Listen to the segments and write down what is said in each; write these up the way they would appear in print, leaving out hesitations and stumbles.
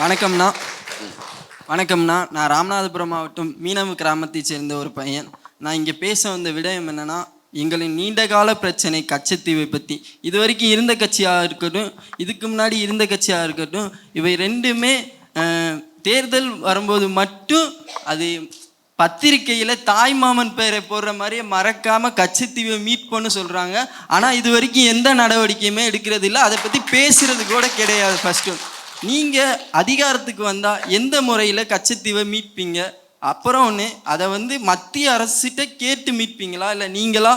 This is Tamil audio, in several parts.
வணக்கம்ண்ணா. வணக்கம்ண்ணா. நான் ராமநாதபுரம் மாவட்டம் மீனவ கிராமத்தை சேர்ந்த ஒரு பையன். நான் இங்கே பேச வந்த விடயம் என்னென்னா, எங்களின் நீண்டகால பிரச்சனை கச்சத்தீவை பற்றி. இது வரைக்கும் இருந்த கட்சியாக இருக்கட்டும், இதுக்கு முன்னாடி இருந்த கட்சியாக இருக்கட்டும், இவை ரெண்டுமே தேர்தல் வரும்போது மட்டும் அது பத்திரிக்கையில் தாய்மாமன் பெயரை போடுற மாதிரியே மறக்காமல் கச்சத்தீவை மீட் பண்ண சொல்கிறாங்க. ஆனால் இது வரைக்கும் எந்த நடவடிக்கையுமே எடுக்கிறது இல்லை, அதை பற்றி பேசுகிறது கூட கிடையாது. ஃபஸ்ட்டு நீங்கள் அதிகாரத்துக்கு வந்தால் எந்த முறையில் கச்சத்தீவை மீட்பீங்க? அப்புறம் ஒன்று, அதை மத்திய அரசிட்ட கேட்டு மீட்பீங்களா, இல்லை நீங்களா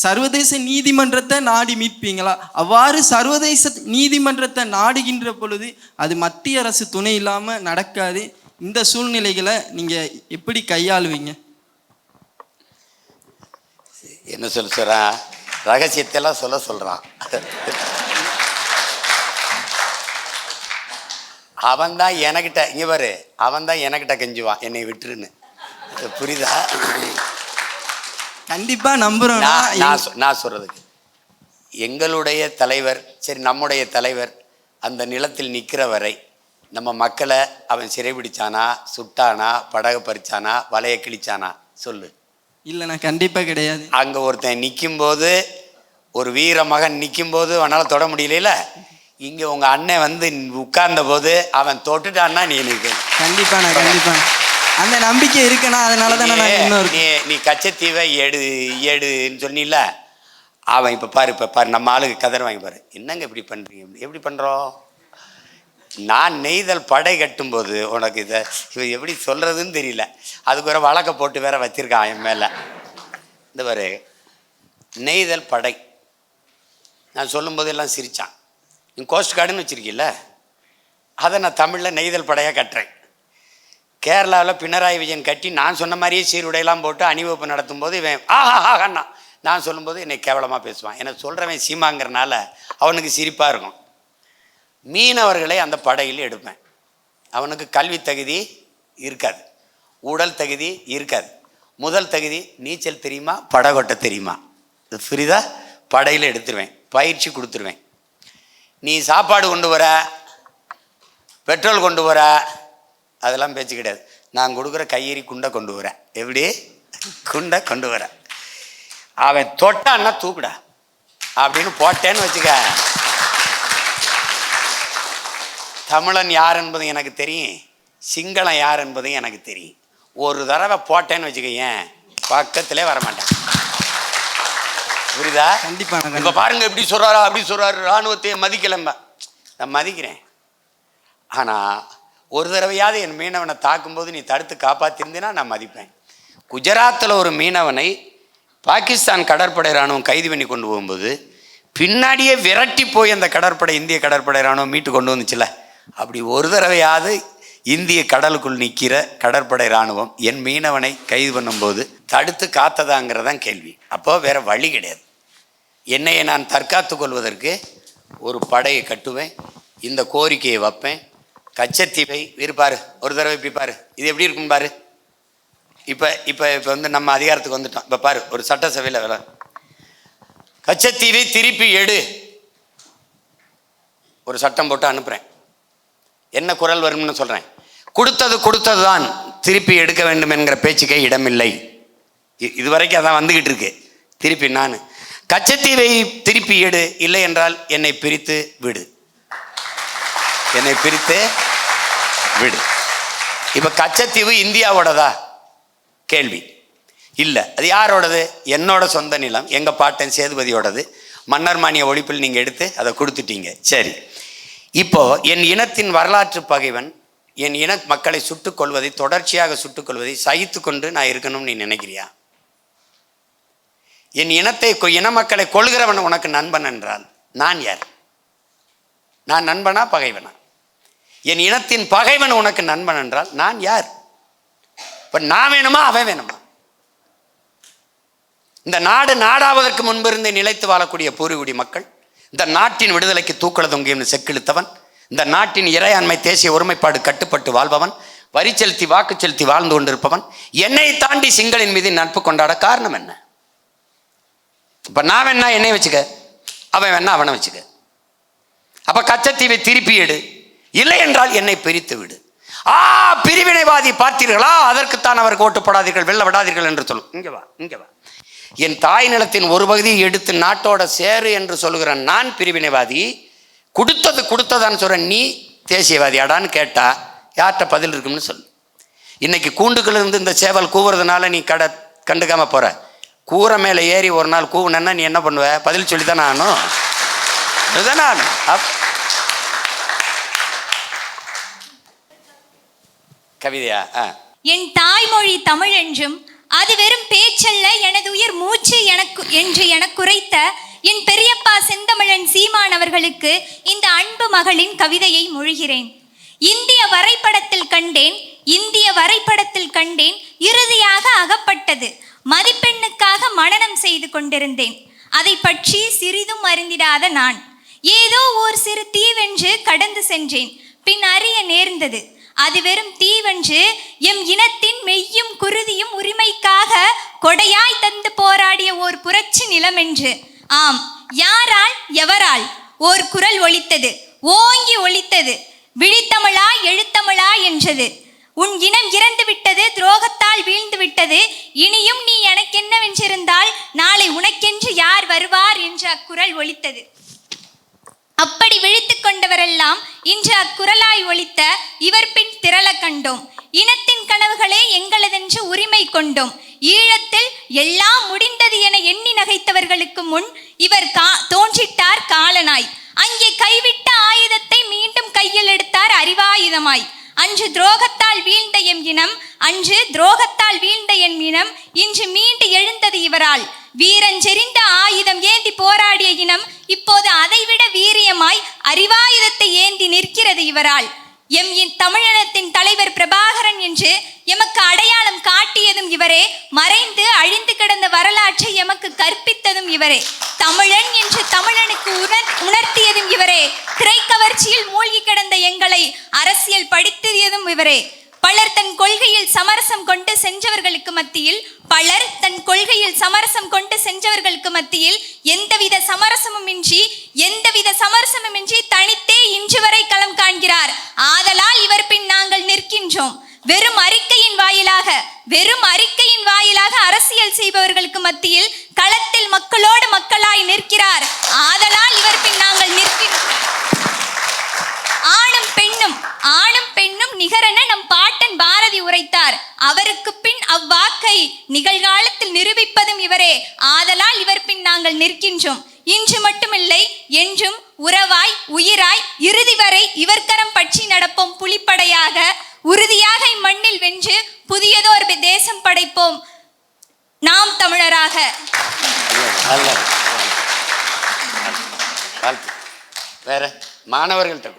சர்வதேச நீதிமன்றத்தை நாடி மீட்பீங்களா? அவ்வாறு சர்வதேச நீதிமன்றத்தை நாடுகின்ற பொழுது அது மத்திய அரசு துணை இல்லாமல் நடக்காது. இந்த சூழ்நிலைகளை நீங்கள் எப்படி கையாளுவீங்க? என்ன சொல்கிறான், ரகசியத்தெல்லாம் சொல்கிறான். அவன் தான் எனக்கிட்ட, இங்கே பாரு, அவன் தான் எனக்கிட்ட கெஞ்சுவான் என்னை விட்டுருன்னு. புரியுதா? கண்டிப்பாக நம்புகிறோம். நான் சொல்கிறதுக்கு எங்களுடைய தலைவர், சரி நம்முடைய தலைவர் அந்த நிலத்தில் நிற்கிற வரை நம்ம மக்களை அவன் சிறைபிடிச்சானா, சுட்டானா, படகு பறிச்சானா, வலையை கிழிச்சானா சொல்லு? இல்லைண்ணா, கண்டிப்பாக கிடையாது. அங்கே ஒருத்தன் நிற்கும்போது, ஒரு வீர மகன் நிற்கும்போது அவனால் தொட முடியல. இங்கே உங்கள் அண்ணன் உட்கார்ந்த போது அவன் தொட்டுட்டான்னா நீ நிற்க. கண்டிப்பாண்ணா, கண்டிப்பாக அந்த நம்பிக்கை இருக்குண்ணா. அதனால தான் நீ கச்சத்தீவை எடுன்னு சொன்னில, அவன் இப்போ பாரு நம்ம ஆளுக்கு கதர் வாங்கி பாரு. என்னங்க இப்படி பண்ணுறீங்க? எப்படி பண்ணுறோம்? நான் நெய்தல் படை கட்டும்போது உனக்கு இதை எப்படி சொல்கிறதுன்னு தெரியல. அதுக்கு வேற வழக்க போட்டு வேற வச்சிருக்கான் என் மேலே. இந்த பாரு, நெய்தல் படை நான் சொல்லும்போது எல்லாம் சிரித்தான். நீ கோஸ்ட் கார்டுன்னு வச்சுருக்கீல்ல, அதை நான் தமிழில் நெய்தல் படையாக கட்டுறேன். கேரளாவில் பினராயி விஜயன் கட்டி நான் சொன்ன மாதிரியே சீருடையெல்லாம் போட்டு அணிவகுப்பு நடத்தும் போது இவன் ஆஹாஹாண்ணா நான் சொல்லும்போது என்னை கேவலமாக பேசுவான். என்னை சொல்கிறவன் சீமாங்கிறனால அவனுக்கு சிரிப்பாக இருக்கும். மீனவர்களை அந்த படையில் எடுப்பேன். அவனுக்கு கல்வி தகுதி இருக்காது, உடல் தகுதி இருக்காது. முதல் தகுதி நீச்சல் தெரியுமா, படகோட்ட தெரியுமா, இது புரியுதா? படையில் எடுத்துருவேன், பயிற்சி கொடுத்துருவேன். நீ சாப்பாடு கொண்டு வர, பெட்ரோல் கொண்டு வர, அதெல்லாம் பேச்சு கிடையாது. நான் கொடுக்குற கையெறி குண்டை கொண்டு வரேன். எப்படி குண்டை கொண்டு வர, அவன் தொட்டான்னா தூக்குடா அப்படின்னு போட்டேன்னு வச்சுக்க. தமிழன் யார் என்பது எனக்கு தெரியும், சிங்களம் யார் என்பதும் எனக்கு தெரியும். ஒரு தடவை போட்டேன்னு வச்சுக்க, ஏன் பக்கத்திலே வரமாட்டேன். புரியுதா? கண்டிப்பா. இப்போ பாருங்க, எப்படி சொல்றாரா, அப்படி சொல்றாரு, இராணுவத்தை மதிக்கலம்ப. நான் மதிக்கிறேன். ஆனால் ஒரு தடவையாவது என் மீனவனை தாக்கும்போது நீ தடுத்து காப்பாற்றிருந்தீன்னா நான் மதிப்பேன். குஜராத்தில் ஒரு மீனவனை பாகிஸ்தான் கடற்படை இராணுவம் கைது பண்ணி கொண்டு போகும்போது பின்னாடியே விரட்டி போய் அந்த கடற்படை, இந்திய கடற்படை இராணுவம் மீட்டு கொண்டு வந்துச்சுல, அப்படி ஒரு தடவையாவது இந்திய கடலுக்குள் நிற்கிற கடற்படை இராணுவம் என் மீனவனை கைது பண்ணும்போது தடுத்து காத்ததாங்கிறதான் கேள்வி. அப்போ வேற வழி கிடையாது. என்னையை நான் தற்காத்து கொள்வதற்கு ஒரு படையை கட்டுவேன், இந்த கோரிக்கையை வைப்பேன். கச்சத்தீவை இருப்பாரு, ஒரு தடவை இப்படி பாரு, இது எப்படி இருக்கும் பாரு. இப்போ இப்போ இப்போ நம்ம அதிகாரத்துக்கு வந்துட்டோம். இப்போ பாரு, ஒரு சட்டசபையில் வேலை, கச்சத்தீவை திருப்பி எடு, ஒரு சட்டம் போட்டு அனுப்புகிறேன். என்ன குரல் வரும்னு சொல்கிறேன். கொடுத்தது தான், திருப்பி எடுக்க வேண்டும் என்கிற பேச்சுக்கே இடமில்லை. இதுவரைக்கும் அதான் வந்துக்கிட்டு இருக்கு. திருப்பி நான் கச்சத்தீவை திருப்பி எடு, இல்லை என்றால் என்னை பிரித்து விடு, என்னை பிரித்து விடு. இப்போ கச்சத்தீவு இந்தியாவோடதா? கேள்வி இல்லை. அது யாரோடது? என்னோட சொந்த நிலம், எங்கள் பாட்டன் சேதுபதியோடது. மன்னர் மானிய ஒழிப்பில் நீங்கள் எடுத்து அதை கொடுத்துட்டீங்க. சரி, இப்போ என் இனத்தின் வரலாற்று பகைவன் என் இன மக்களை சுட்டுக்கொள்வதை, தொடர்ச்சியாக சுட்டுக்கொள்வதை சகித்து கொண்டு நான் இருக்கணும்னு நீ நினைக்கிறியா? என் இனத்தை, இன மக்களை கொள்கிறவன் உனக்கு நண்பன் என்றால் நான் யார்? நான் நண்பனா பகைவனா? என் இனத்தின் பகைவன் உனக்கு நண்பன் என்றால் நான் யார்? இப்ப நான் வேணுமா அவன் வேணுமா? இந்த நாடு நாடாவதற்கு முன்பு இருந்து நிலைத்து வாழக்கூடிய பூர்வீகுடி மக்கள், இந்த நாட்டின் விடுதலைக்கு தூக்கல தொங்கிய செக்கிழுத்தவன், இந்த நாட்டின் இறையாண்மை தேசிய ஒருமைப்பாடு கட்டுப்பட்டு வாழ்பவன், வரி செலுத்தி வாக்கு செலுத்தி வாழ்ந்து கொண்டிருப்பவன், என்னை தாண்டி சிங்களின் மீது நட்பு கொண்டாட காரணம் என்ன? இப்ப நான் வேணா என்னை வச்சுக்க, அவன் வேணா அவனை வச்சுக்க. அப்ப கச்சத்தீவை திருப்பி எடு, இல்லை என்றால் என்னை பிரித்து விடு. பிரிவினைவாதி பார்த்தீர்களா, அதற்குத்தான் அவருக்கு ஓட்டு போடாதீர்கள், வெல்ல விடாதீர்கள் என்று சொல்லும். இங்கே வா, இங்கே வா. என் தாய் நிலத்தின் ஒரு பகுதியை எடுத்து நாட்டோட சேரு என்று சொல்லுகிற நான் பிரிவினைவாதி, கொடுத்ததான்னு சொல்ற நீ தேசியவாதியாடான்னு கேட்டா யார்கிட்ட பதில் இருக்கும்னு சொல்லு. இன்னைக்கு கூண்டுக்குள்ள இருந்து இந்த சேவல் கூவுறதுனால நீ கண்டுக்காம போற. கூரை மேலே ஏறி ஒரு நாள் கூவுனா நீ என்ன பண்ணுவ? பதில் சொல்லித்தானே ஆகணும். அதுதானே ஆகணும். கவிதையா? என் தாய்மொழி தமிழ் என்றும் அது வெறும் பேச்சல்ல எனது உயிர் மூச்சு என்று எனக்குரைத்த என் பெரியப்பா செந்தமிழன் சீமான் அவர்களுக்கு இந்த அன்பு மகளின் கவிதையை மொழிகிறேன். இந்திய வரைபடத்தில் கண்டேன் இறுதியாக அகப்பட்டது. மதிப்பெண்ணுக்காக மனனம் செய்து கொண்டிருந்தேன். அதை பற்றி சிறிதும் அறிந்திடாத நான் ஏதோ ஓர் சிறு தீவென்று கடந்து சென்றேன். பின் அறிய நேர்ந்தது அது வெறும் தீவென்று எம் இனத்தின் மெய்யும் குருதியும் உரிமைக்காக கொடையாய் தந்து போராடிய ஓர் புரட்சி நிலம் என்று. ஆம், யாரால் எவரால் ஓர் குரல் ஒலித்தது, ஓங்கி ஒலித்தது. விழித்தமிழா எழுத்தமிழா என்றது. உன் இனம் இறந்து விட்டது, துரோகத்தால் வீழ்ந்து விட்டது. இனியும் நீ எனக்கென்னவென்றிருந்தால் நாளை உனக்கென்று யார் வருவார் என்று அக்குரல் ஒலித்தது. அப்படி விழித்து கொண்டவரெல்லாம் இன்று அக்குரலாய் ஒலித்த இவர் பின் திரள கண்டோம். இனத்தின் கனவுகளே எங்களதென்று உரிமை கொண்டோம். ஈழத்தில் எல்லாம் முடிந்தது என எண்ணி நகைத்தவர்களுக்கு முன் இவர் தோன்றிட்டார் காலனாய். அங்கே கைவிட்ட ஆயுதத்தை மீண்டும் கையில் எடுத்தார் அறிவாயுதமாய். அன்று துரோகத்தால் வீழ்ந்த என் இனம் இன்று மீண்டு எழுந்தது இவரால். வீரஞ்செறிந்த ஆயுதம் ஏந்தி போராடிய இனம் இப்போது அதைவிட வீரியமாய் அறிவாயுதத்தை ஏந்தி நிற்கிறது இவரால். எம் தமிழினத்தின் தலைவர் பிரபாகரன் என்று எமக்கு அடையாளம் காட்டியதும் இவரே. மறைந்து அழிந்து கிடந்த வரலாற்றை எமக்கு கற்பித்ததும் இவரே. தமிழன் என்று தமிழனுக்கு உணர்த்தியதும் இவரே. திரைக்கவர்ச்சியில் மூழ்கி கிடந்த எங்களை அரசியல் படித்தியதும் இவரே. பலர் தன் கொள்கையில் சமரசம் கொண்டு சென்றவர்களுக்கு மத்தியில் எந்தவித சமரசமுமின்றி தனித்தே இன்று வரை களம் காண்கிறார். ஆதலால் இவர் பின் நாங்கள் நிற்கின்றோம். வெறும் அறிக்கையின் வாயிலாக அரசியல் செய்பவர்களுக்கு மத்தியில் களத்தில் மக்களோடு மக்களாய் நிற்கிறார். ஆதலால் இவர் பின் நாங்கள் நிற்கின்றோம். ஆணும் பெண்ணும் நிகரென நம் பாட்டன் பாரதி உரைத்தார். அவருக்கு பின் அவ்வாக்கை நிகழ்காலத்தில் நிரூபிப்பதும் இவரே. ஆதலால் இவர் பின் நாங்கள் நிற்கின்றோம். இன்று மட்டுமில்லை, என்றும் உறவாய் உயிராய் இறுதி வரை இவர் கரம் பற்றி நடப்போம். புலிப்படையாக உறுதியாக இம்மண்ணில் வென்று புதியதோர் தேசம் படைப்போம் நாம் தமிழராக. வேற மாணவர்கள்ட்ட